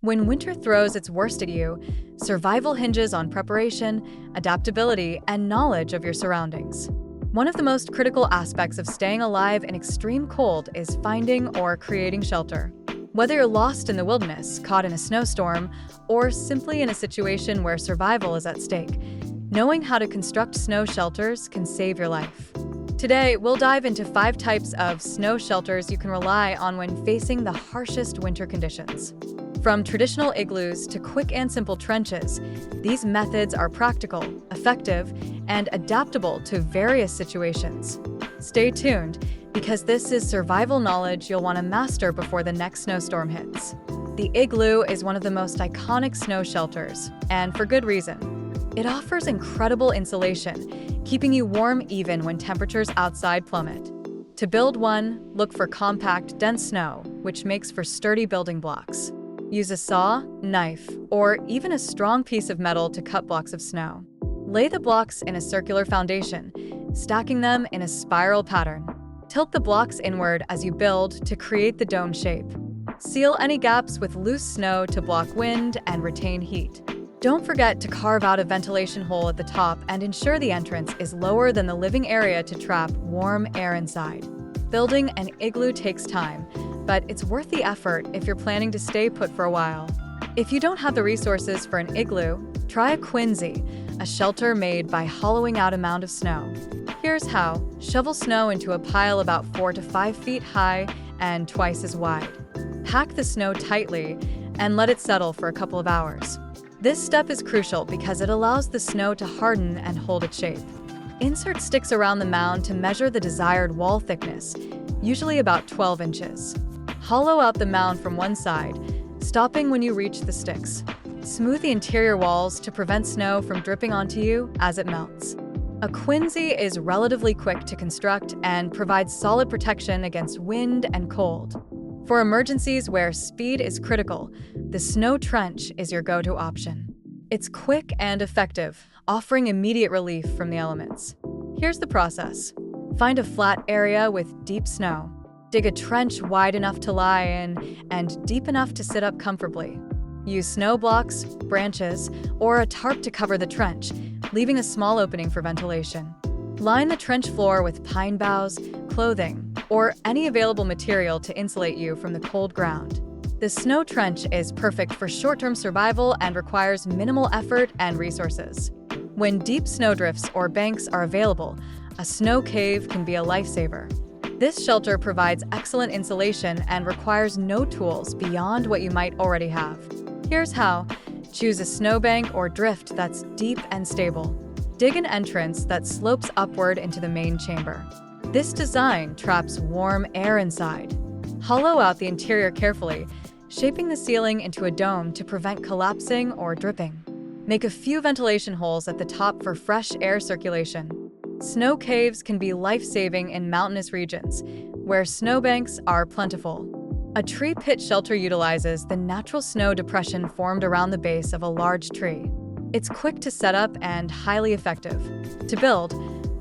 When winter throws its worst at you, survival hinges on preparation, adaptability, and knowledge of your surroundings. One of the most critical aspects of staying alive in extreme cold is finding or creating shelter. Whether you're lost in the wilderness, caught in a snowstorm, or simply in a situation where survival is at stake, knowing how to construct snow shelters can save your life. Today, we'll dive into 5 types of snow shelters you can rely on when facing the harshest winter conditions. From traditional igloos to quick and simple trenches, these methods are practical, effective, and adaptable to various situations. Stay tuned, because this is survival knowledge you'll want to master before the next snowstorm hits. The igloo is one of the most iconic snow shelters, and for good reason. It offers incredible insulation, keeping you warm even when temperatures outside plummet. To build one, look for compact, dense snow, which makes for sturdy building blocks. Use a saw, knife, or even a strong piece of metal to cut blocks of snow. Lay the blocks in a circular foundation, stacking them in a spiral pattern. Tilt the blocks inward as you build to create the dome shape. Seal any gaps with loose snow to block wind and retain heat. Don't forget to carve out a ventilation hole at the top and ensure the entrance is lower than the living area to trap warm air inside. Building an igloo takes time, but it's worth the effort if you're planning to stay put for a while. If you don't have the resources for an igloo, try a Quinzee, a shelter made by hollowing out a mound of snow. Here's how. Shovel snow into a pile about 4 to 5 feet high and twice as wide. Pack the snow tightly and let it settle for a couple of hours. This step is crucial because it allows the snow to harden and hold its shape. Insert sticks around the mound to measure the desired wall thickness, usually about 12 inches. Hollow out the mound from one side, stopping when you reach the sticks. Smooth the interior walls to prevent snow from dripping onto you as it melts. A Quinzee is relatively quick to construct and provides solid protection against wind and cold. For emergencies where speed is critical, the snow trench is your go-to option. It's quick and effective, offering immediate relief from the elements. Here's the process. Find a flat area with deep snow. Dig a trench wide enough to lie in and deep enough to sit up comfortably. Use snow blocks, branches, or a tarp to cover the trench, leaving a small opening for ventilation. Line the trench floor with pine boughs, clothing, or any available material to insulate you from the cold ground. The snow trench is perfect for short-term survival and requires minimal effort and resources. When deep snowdrifts or banks are available, a snow cave can be a lifesaver. This shelter provides excellent insulation and requires no tools beyond what you might already have. Here's how. Choose a snowbank or drift that's deep and stable. Dig an entrance that slopes upward into the main chamber. This design traps warm air inside. Hollow out the interior carefully, shaping the ceiling into a dome to prevent collapsing or dripping. Make a few ventilation holes at the top for fresh air circulation. Snow caves can be life-saving in mountainous regions, where snowbanks are plentiful. A tree pit shelter utilizes the natural snow depression formed around the base of a large tree. It's quick to set up and highly effective. To build,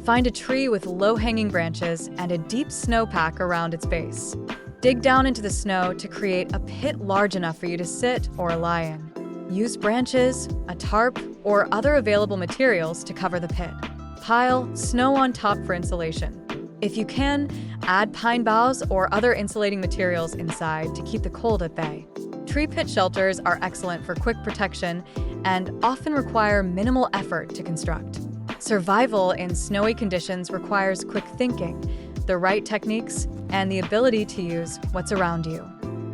find a tree with low-hanging branches and a deep snowpack around its base. Dig down into the snow to create a pit large enough for you to sit or lie in. Use branches, a tarp, or other available materials to cover the pit. Pile snow on top for insulation. If you can, add pine boughs or other insulating materials inside to keep the cold at bay. Tree pit shelters are excellent for quick protection and often require minimal effort to construct. Survival in snowy conditions requires quick thinking, the right techniques, and the ability to use what's around you.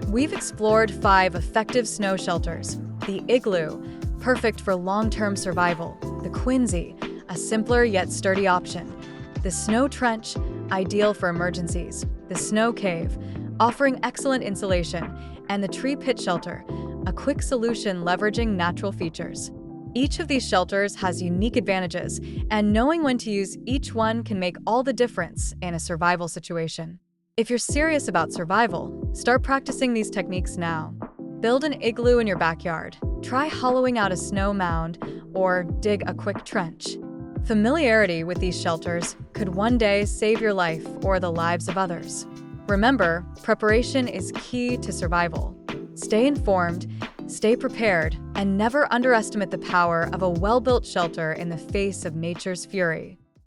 We've explored 5 effective snow shelters. The igloo, perfect for long-term survival. The Quinzee, a simpler yet sturdy option. The snow trench, ideal for emergencies. The snow cave, offering excellent insulation. And the tree pit shelter, a quick solution leveraging natural features. Each of these shelters has unique advantages, and knowing when to use each one can make all the difference in a survival situation. If you're serious about survival, start practicing these techniques now. Build an igloo in your backyard. Try hollowing out a snow mound or dig a quick trench. Familiarity with these shelters could one day save your life or the lives of others. Remember, preparation is key to survival. Stay informed, Stay prepared and never underestimate the power of a well-built shelter in the face of nature's fury.